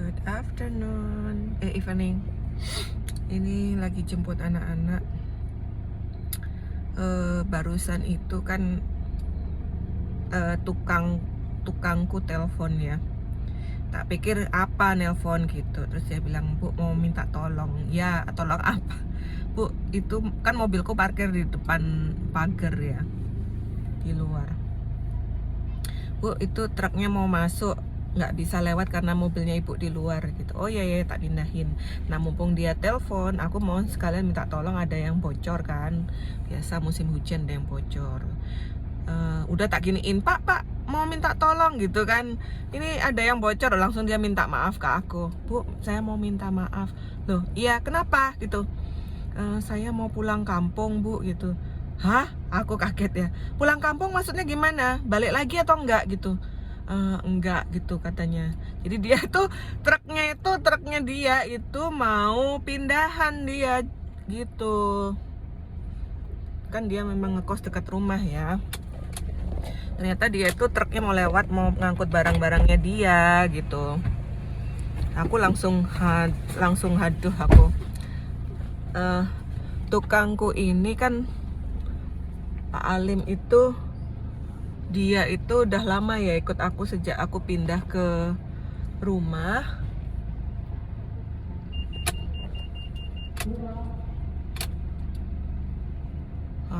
Good afternoon, evening. Ini lagi jemput anak-anak. Barusan itu kan tukangku telepon ya. Tak pikir apa nelpon gitu. Terus dia bilang, "Bu, mau minta tolong." Ya, tolong apa? "Bu, itu kan mobilku parkir di depan pagar ya, di luar. Bu, itu truknya mau masuk, nggak bisa lewat karena mobilnya ibu di luar gitu." "Oh iya ya, tak pindahin." Nah, mumpung dia telepon, aku mau sekalian minta tolong, ada yang bocor kan. Biasa musim hujan ada yang bocor. Udah tak giniin, Pak, mau minta tolong gitu kan. Ini ada yang bocor, langsung dia minta maaf ke aku. "Bu, saya mau minta maaf." "Loh, iya kenapa?" gitu. Saya mau pulang kampung, Bu," gitu. "Hah?" Aku kaget ya. "Pulang kampung maksudnya gimana? Balik lagi atau enggak?" gitu. Enggak gitu katanya. Jadi dia tuh truknya dia itu mau pindahan dia gitu. Kan dia memang ngekos dekat rumah ya. Ternyata dia itu truknya mau lewat, mau ngangkut barang-barangnya dia gitu. Aku langsung haduh aku. Tukangku ini kan Pak Alim itu, dia itu udah lama ya ikut aku sejak aku pindah ke rumah.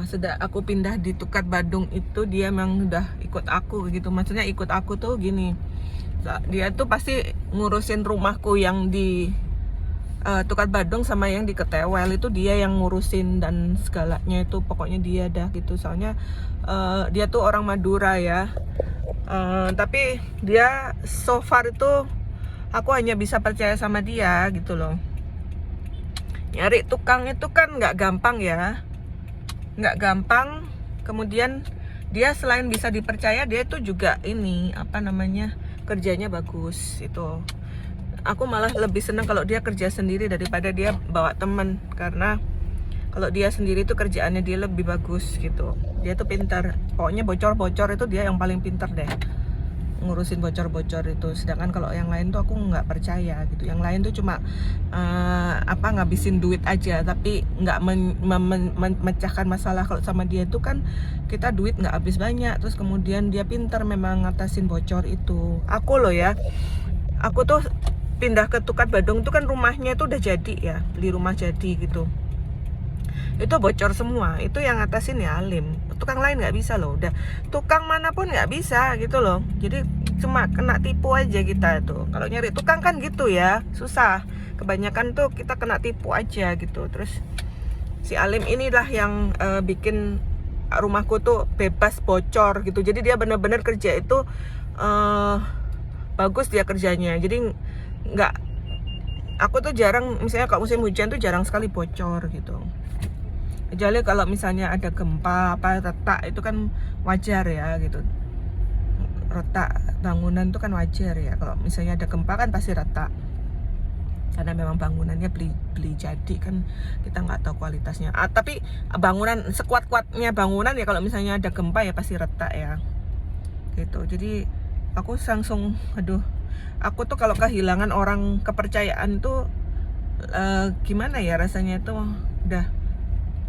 Sejak aku pindah di Tukat Badung itu dia memang udah ikut aku gitu. Maksudnya ikut aku tuh gini, dia tuh pasti ngurusin rumahku yang di Tukat Badung sama yang di Ketewel, itu dia yang ngurusin dan segalanya itu pokoknya dia dah gitu. Soalnya dia tuh orang Madura ya. Tapi dia so far itu aku hanya bisa percaya sama dia gitu loh. Nyari tukang itu kan nggak gampang ya, nggak gampang. Kemudian dia selain bisa dipercaya, dia itu juga ini apa namanya, kerjanya bagus itu. Aku malah lebih senang kalau dia kerja sendiri daripada dia bawa temen, karena kalau dia sendiri itu kerjaannya dia lebih bagus gitu. Dia tuh pintar, pokoknya bocor-bocor itu dia yang paling pintar deh ngurusin bocor-bocor itu. Sedangkan kalau yang lain tuh aku nggak percaya gitu. Yang lain tuh cuma ngabisin duit aja, tapi nggak memecahkan masalah. Kalau sama dia itu kan kita duit nggak habis banyak, terus kemudian dia pintar memang ngatasin bocor itu. Aku loh ya, aku tuh pindah ke Tukat Badung itu kan rumahnya itu udah jadi ya, beli rumah jadi gitu. Itu bocor semua, itu yang ngatasin ya Alim. Tukang lain nggak bisa loh, udah tukang manapun nggak bisa gitu loh. Jadi cuma kena tipu aja kita tuh. Kalau nyari tukang kan gitu ya, susah. Kebanyakan tuh kita kena tipu aja gitu. Terus si Alim inilah yang bikin rumahku tuh bebas bocor gitu. Jadi dia bener-bener kerja itu bagus dia kerjanya. Jadi nggak, aku tuh jarang, misalnya kalau musim hujan tuh jarang sekali bocor gitu. Kecuali kalau misalnya ada gempa apa retak, itu kan wajar ya gitu. Retak bangunan itu kan wajar ya. Kalau misalnya ada gempa kan pasti retak, karena memang bangunannya beli jadi kan, kita nggak tahu kualitasnya. Tapi bangunan sekuat-kuatnya bangunan ya, kalau misalnya ada gempa ya pasti retak ya gitu. Jadi aku langsung aduh, aku tuh kalau kehilangan orang kepercayaan tuh gimana ya rasanya tuh, udah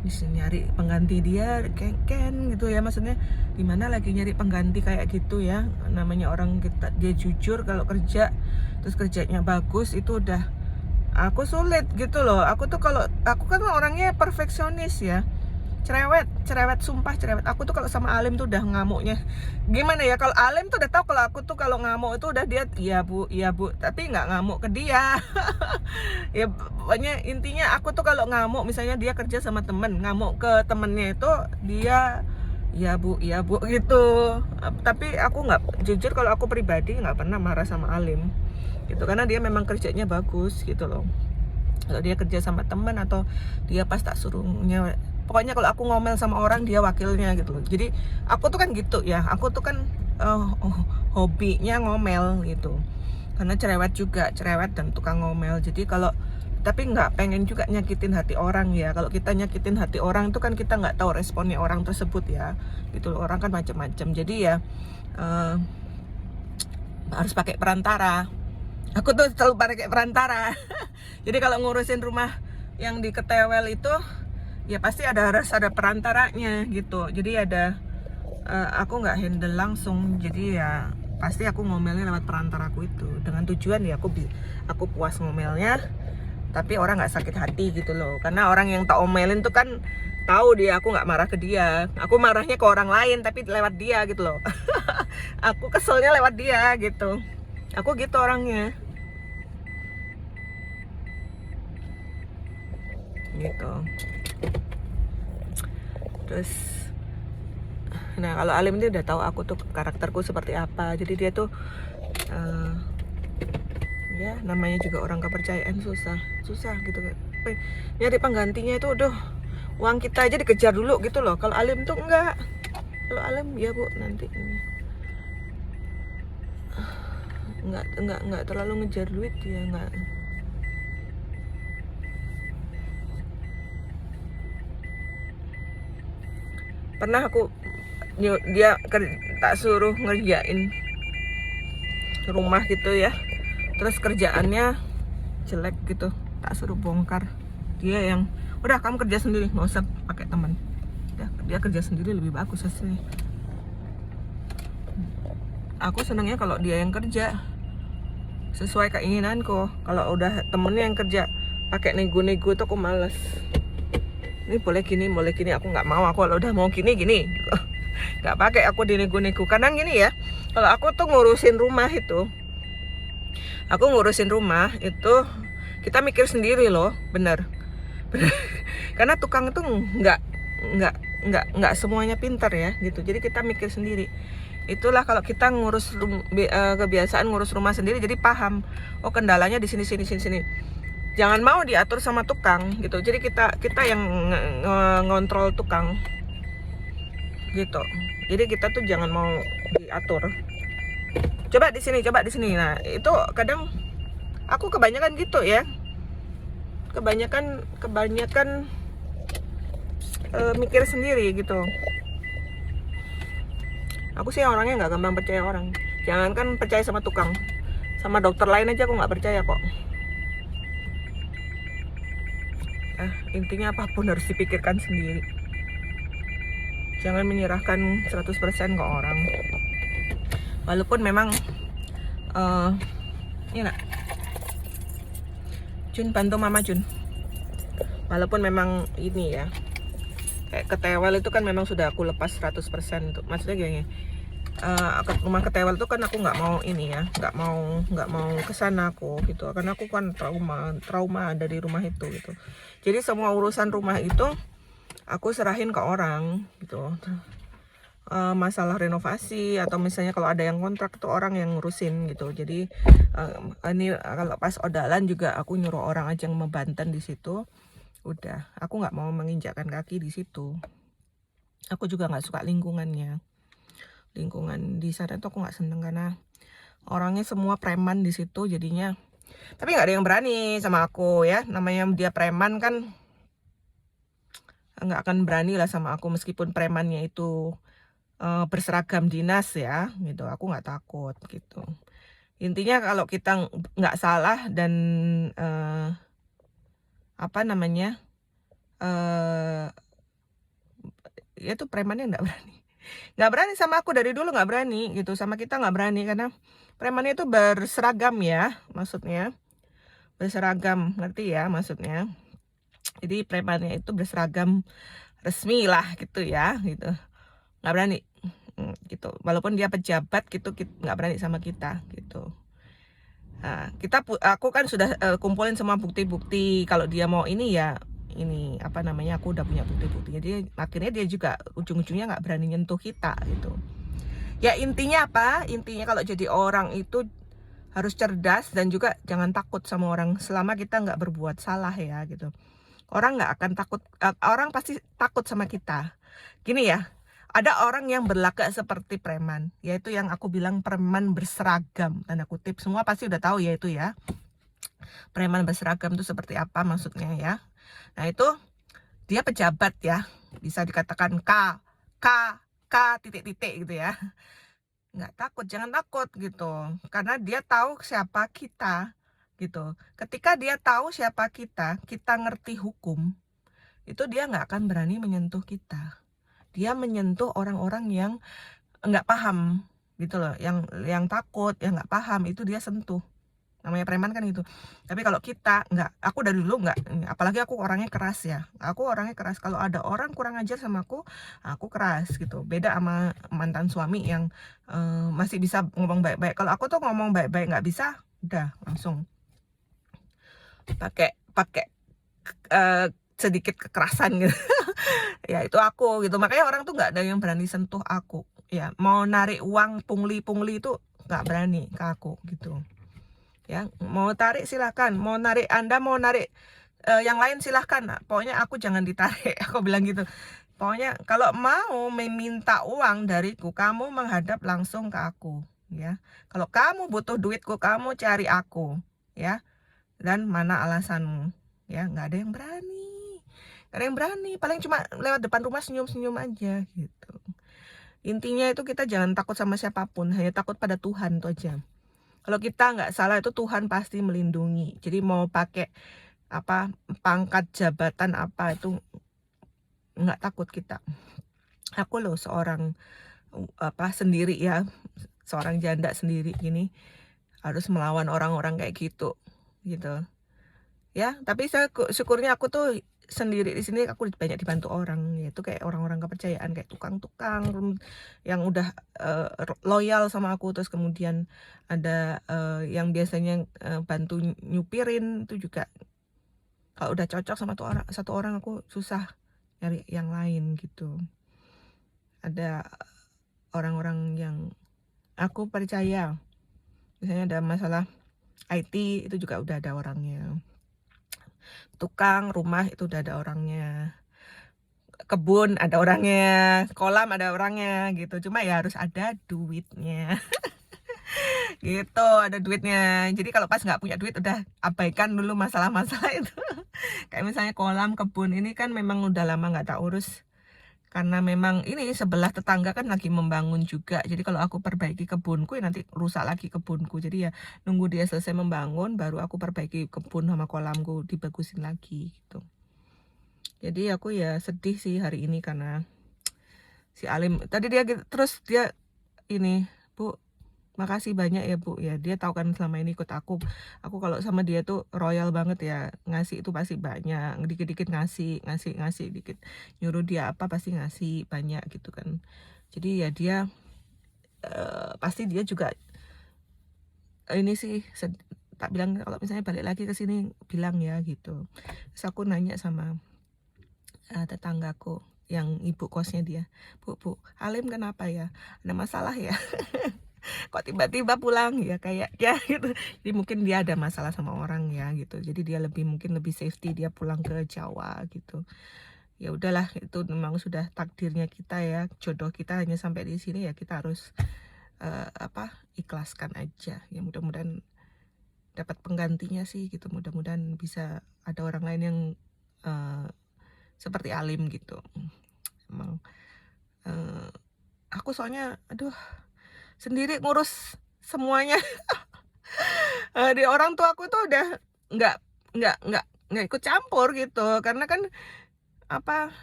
bisa nyari pengganti dia Ken gitu ya. Maksudnya gimana lagi nyari pengganti kayak gitu ya. Namanya orang kita, dia jujur kalau kerja, terus kerjanya bagus, itu udah aku sulit gitu loh. Aku tuh kalau, aku kan orangnya perfeksionis ya, cerewet, sumpah cerewet. Aku tuh kalau sama Alim tuh udah ngamuknya gimana ya. Kalau Alim tuh udah tahu kalau aku tuh kalau ngamuk itu udah dia iya bu, tapi nggak ngamuk ke dia. Ya pokoknya intinya aku tuh kalau ngamuk, misalnya dia kerja sama temen, ngamuk ke temennya itu dia iya bu gitu. Tapi aku nggak, jujur kalau aku pribadi nggak pernah marah sama Alim gitu, karena dia memang kerjanya bagus gitu loh. Kalau dia kerja sama temen atau dia pas tak suruhnya, pokoknya kalau aku ngomel sama orang dia wakilnya gitu loh. Jadi aku tuh kan gitu ya, aku tuh kan hobinya ngomel gitu, karena cerewet dan tukang ngomel. Jadi kalau, tapi nggak pengen juga nyakitin hati orang ya. Kalau kita nyakitin hati orang itu kan kita nggak tahu responnya orang tersebut ya gitu loh. Orang kan macam-macam, jadi ya harus pakai perantara Aku tuh selalu pakai perantara. Jadi kalau ngurusin rumah yang di Ketewel itu ya pasti harus ada perantaranya gitu. Jadi ada aku nggak handle langsung. Jadi ya pasti aku ngomelnya lewat perantaraku itu. Dengan tujuan ya aku puas ngomelnya, tapi orang nggak sakit hati gitu loh. Karena orang yang tak omelin tuh kan tahu dia aku nggak marah ke dia. Aku marahnya ke orang lain tapi lewat dia gitu loh. Aku keselnya lewat dia gitu. Aku gitu orangnya. Gitu. Terus nah kalau Alim dia udah tahu aku tuh karakterku seperti apa. Jadi dia tuh ya namanya juga orang kepercayaan susah gitu. Nyari penggantinya itu udah uang kita aja dikejar dulu gitu loh. Kalau Alim tuh enggak. Kalau Alim ya Bu nanti ini enggak terlalu ngejar duit ya, enggak. Pernah aku dia tak suruh ngerjain rumah gitu ya, terus kerjaannya jelek gitu, tak suruh bongkar. Dia yang udah kamu kerja sendiri, nggak usah pakai teman. Dia kerja sendiri lebih bagus hasilnya. Aku senangnya kalau dia yang kerja sesuai keinginanku. Kalau udah temennya yang kerja pakai nego-nego tuh aku males. Ini boleh gini aku nggak mau. Aku kalau udah mau gini nggak pakai aku dinego-nego. Karena gini ya, kalau aku tuh ngurusin rumah itu kita mikir sendiri loh, bener. Karena tukang itu nggak semuanya pintar ya gitu. Jadi kita mikir sendiri. Itulah kalau kita ngurus kebiasaan ngurus rumah sendiri, jadi paham. Oh kendalanya di sini. Jangan mau diatur sama tukang gitu. Jadi kita yang ngontrol tukang gitu. Jadi kita tuh jangan mau diatur. Coba di sini. Nah, itu kadang aku kebanyakan gitu ya. Kebanyakan mikir sendiri gitu. Aku sih orangnya nggak gampang percaya orang. Jangankan percaya sama tukang, sama dokter lain aja aku nggak percaya kok. Intinya apapun harus dipikirkan sendiri. Jangan menyerahkan 100% ke orang. Walaupun memang ini nak Jun, bantu mama Jun. Walaupun memang ini ya, kayak Ketewel itu kan memang sudah aku lepas 100% tuh. Maksudnya gini, rumah Ketewel tuh kan aku nggak mau ini ya, nggak mau kesana aku gitu. Karena aku kan trauma dari rumah itu gitu. Jadi semua urusan rumah itu aku serahin ke orang gitu. Masalah renovasi atau misalnya kalau ada yang kontrak itu orang yang ngurusin gitu. Jadi ini kalau pas odalan juga aku nyuruh orang aja yang membanten di situ. Udah, aku nggak mau menginjakkan kaki di situ. Aku juga nggak suka lingkungan di sana tuh aku nggak seneng karena orangnya semua preman di situ jadinya. Tapi nggak ada yang berani sama aku ya. Namanya dia preman kan nggak akan berani lah sama aku meskipun premannya itu berseragam dinas ya gitu. Aku nggak takut gitu. Intinya kalau kita nggak salah dan apa namanya ya tuh premannya nggak berani sama aku dari dulu, nggak berani gitu, sama kita nggak berani karena premannya itu berseragam ya, maksudnya berseragam, ngerti ya maksudnya. Jadi premannya itu berseragam resmi lah gitu ya gitu, nggak berani gitu, walaupun dia pejabat gitu nggak berani sama kita gitu. Nah, aku kan sudah kumpulin semua bukti-bukti kalau dia mau ini ya ini apa namanya, aku udah punya bukti-bukti. Jadi akhirnya dia juga ujung-ujungnya nggak berani nyentuh kita gitu. Ya intinya apa? Intinya kalau jadi orang itu harus cerdas dan juga jangan takut sama orang selama kita nggak berbuat salah ya gitu. Orang nggak akan takut, orang pasti takut sama kita. Gini ya, ada orang yang berlagak seperti preman, yaitu yang aku bilang preman berseragam, tanda kutip, semua pasti udah tahu ya itu ya. Preman berseragam itu seperti apa maksudnya ya. Nah itu dia pejabat ya, bisa dikatakan K titik-titik gitu ya. nggak takut, jangan takut gitu. Karena dia tahu siapa kita gitu. Ketika dia tahu siapa kita ngerti hukum, itu dia nggak akan berani menyentuh kita. Dia menyentuh orang-orang yang nggak paham gitu loh, yang takut, yang nggak paham itu dia sentuh. Namanya preman kan itu. Tapi kalau kita nggak, aku dari dulu nggak, apalagi aku orangnya keras ya. Aku orangnya keras. Kalau ada orang kurang ajar sama aku keras gitu. Beda sama mantan suami yang masih bisa ngomong baik-baik. Kalau aku tuh ngomong baik-baik nggak bisa, udah langsung pakai pakai eh, sedikit kekerasan gitu. Ya itu aku gitu. Makanya orang tuh nggak ada yang berani sentuh aku. Ya mau narik uang pungli itu nggak berani ke aku gitu. Ya mau tarik silahkan, mau narik Anda mau narik yang lain silahkan, pokoknya aku jangan ditarik. Aku bilang gitu, pokoknya kalau mau meminta uang dariku, kamu menghadap langsung ke aku ya. Kalau kamu butuh duitku, kamu cari aku ya. Dan mana alasanmu ya, nggak ada yang berani, nggak ada yang berani, paling cuma lewat depan rumah senyum-senyum aja gitu. Intinya itu kita jangan takut sama siapapun, hanya takut pada Tuhan itu aja. Kalau kita nggak salah itu Tuhan pasti melindungi. Jadi mau pakai apa pangkat jabatan apa itu nggak takut kita. Aku loh seorang sendiri ya, seorang janda sendiri gini harus melawan orang-orang kayak gitu ya. Tapi saya syukurnya aku tuh sendiri di sini, aku banyak dibantu orang, yaitu kayak orang-orang kepercayaan kayak tukang-tukang yang udah loyal sama aku. Terus kemudian ada yang biasanya bantu nyupirin itu juga. Kalau udah cocok sama satu orang aku susah nyari yang lain gitu. Ada orang-orang yang aku percaya, misalnya ada masalah IT itu juga udah ada orangnya. Tukang rumah itu udah ada orangnya, kebun ada orangnya, kolam ada orangnya gitu. Cuma ya harus ada duitnya. Gitu, ada duitnya. Jadi kalau pas nggak punya duit udah abaikan dulu masalah-masalah itu. Kayak misalnya kolam, kebun ini kan memang udah lama nggak tak urus. Karena memang ini sebelah tetangga kan lagi membangun juga. Jadi kalau aku perbaiki kebunku ya nanti rusak lagi kebunku. Jadi ya nunggu dia selesai membangun baru aku perbaiki kebun sama kolamku, dibagusin lagi gitu. Jadi aku ya sedih sih hari ini karena si Alim tadi dia terus dia ini, Bu, makasih banyak ya Bu ya, dia tahu kan selama ini ikut aku kalau sama dia tuh royal banget ya, ngasih itu pasti banyak, dikit-dikit ngasih dikit, nyuruh dia apa pasti ngasih banyak gitu kan. Jadi ya dia pasti dia juga ini sih tak bilang kalau misalnya balik lagi ke sini bilang ya gitu. Terus aku nanya sama tetanggaku yang ibu kosnya dia, Bu, Alim kenapa ya, ada masalah ya? Kok tiba-tiba pulang ya kayak ya gitu. Jadi mungkin dia ada masalah sama orang ya gitu. Jadi dia mungkin lebih safety dia pulang ke Jawa gitu. Ya udahlah, itu memang sudah takdirnya kita ya. Jodoh kita hanya sampai di sini ya, kita harus ikhlaskan aja. Ya mudah-mudahan dapat penggantinya sih gitu. Mudah-mudahan bisa ada orang lain yang seperti Alim gitu. Emang aku soalnya sendiri ngurus semuanya. Di orang tua aku tuh udah nggak nggak ikut campur gitu, karena kan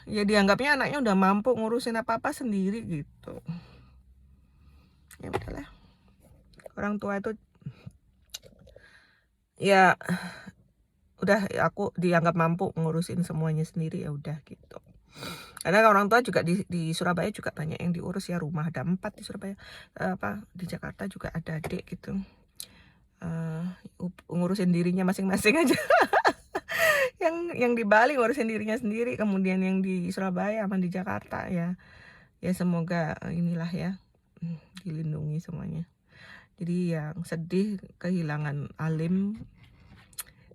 ya dianggapnya anaknya udah mampu ngurusin apa-apa sendiri gitu. Ya udahlah, orang tua itu ya udah, aku dianggap mampu ngurusin semuanya sendiri, ya udah gitu. Karena orang tua juga di Surabaya juga banyak yang diurus ya, rumah ada 4 di Surabaya, di Jakarta juga ada adik gitu, ngurusin dirinya masing-masing aja. yang di Bali ngurusin dirinya sendiri, kemudian yang di Surabaya sama di Jakarta ya semoga inilah ya dilindungi semuanya. Jadi yang sedih kehilangan Alim,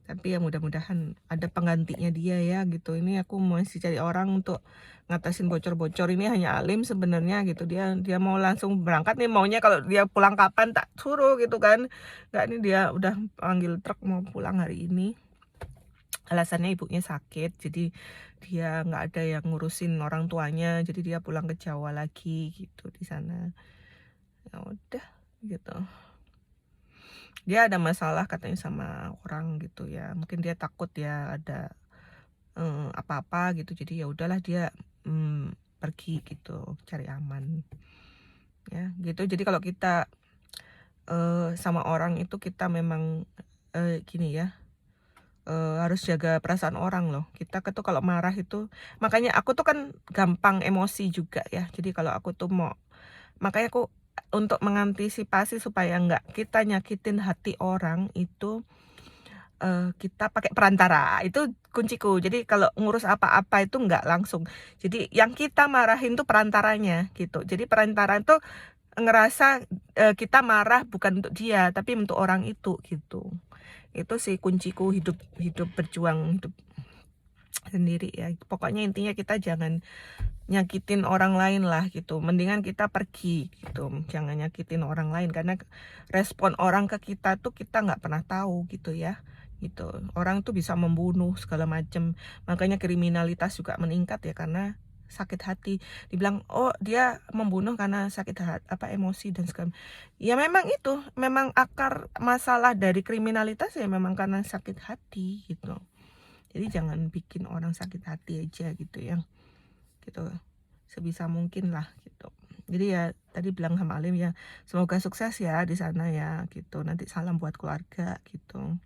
tapi ya mudah-mudahan ada penggantinya dia ya gitu. Ini aku masih cari orang untuk ngatasin bocor-bocor ini, hanya Alim sebenarnya gitu. Dia mau langsung berangkat nih, maunya kalau dia pulang kapan tak suruh gitu kan. Nggak, ini dia udah panggil truk mau pulang hari ini. Alasannya ibunya sakit, jadi dia nggak ada yang ngurusin orang tuanya, jadi dia pulang ke Jawa lagi gitu di sana. Ya udah gitu. Dia ada masalah katanya sama orang gitu ya, mungkin dia takut ya ada apa-apa gitu, jadi ya udahlah dia pergi gitu cari aman ya gitu. Jadi kalau kita sama orang itu kita memang gini ya, harus jaga perasaan orang loh. Kita tuh kalau marah itu, makanya aku tuh kan gampang emosi juga ya. Jadi kalau aku tuh makanya aku untuk mengantisipasi supaya nggak kita nyakitin hati orang itu, kita pakai perantara, itu kunciku. Jadi kalau ngurus apa-apa itu nggak langsung. Jadi yang kita marahin tuh perantaranya gitu. Jadi perantara itu ngerasa, kita marah bukan untuk dia, tapi untuk orang itu gitu. Itu sih kunciku hidup hidup berjuang hidup sendiri ya. Pokoknya intinya kita jangan nyakitin orang lain lah gitu. Mendingan kita pergi gitu. Jangan nyakitin orang lain karena respon orang ke kita tuh kita nggak pernah tahu gitu ya. Gitu. Orang tuh bisa membunuh segala macam. Makanya kriminalitas juga meningkat ya karena sakit hati. Dibilang oh dia membunuh karena sakit hati, apa emosi dan segala. Ya memang itu, memang akar masalah dari kriminalitas ya memang karena sakit hati gitu. Jadi jangan bikin orang sakit hati aja gitu ya. Gitu. Sebisa mungkin lah gitu. Jadi ya tadi bilang sama Alim ya, semoga sukses ya di sana ya gitu. Nanti salam buat keluarga gitu.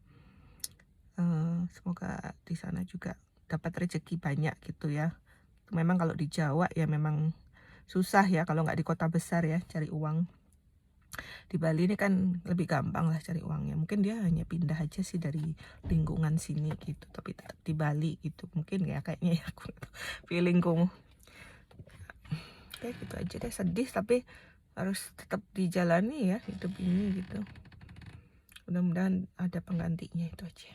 Semoga di sana juga dapat rezeki banyak gitu ya. Memang kalau di Jawa ya memang susah ya kalau nggak di kota besar ya cari uang. Di Bali ini kan lebih gampang lah cari uangnya. Mungkin dia hanya pindah aja sih dari lingkungan sini gitu, tapi tetap di Bali gitu. Mungkin ya kayaknya ya aku feelingku. Oke gitu aja deh, sedih tapi harus tetap dijalani ya hidup ini gitu. Mudah-mudahan ada penggantinya, itu aja.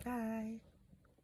Bye.